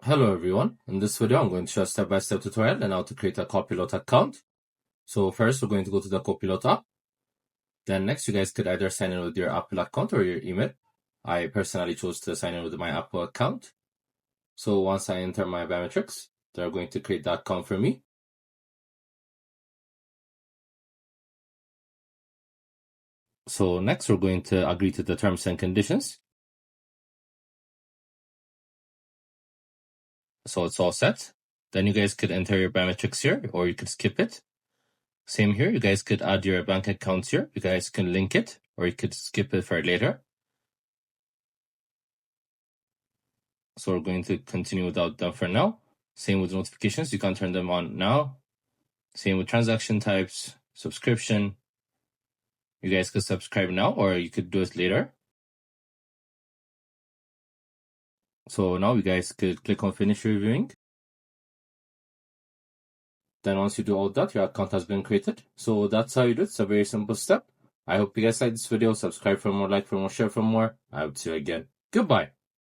Hello everyone, in this video I'm going to show a step-by-step tutorial on how to create a Copilot account. So first we're going to go to the Copilot app. Then next you guys could either sign in with your Apple account or your email. I personally chose to sign in with my Apple account. So once I enter my biometrics, they're going to create the account for me. So next we're going to agree to the terms and conditions. So it's all set. Then you guys could enter your biometrics here, or you could skip it. Same here, you guys could add your bank accounts here. You guys can link it, or you could skip it for later. So we're going to continue without them for now. Same with notifications, you can turn them on now. Same with transaction types, subscription. You guys could subscribe now, or you could do it later. So now you guys could click on finish reviewing. Then once you do all that, your account has been created. So that's how you do it. It's a very simple step. I hope you guys like this video. Subscribe for more, like for more, share for more. I hope to see you again. Goodbye.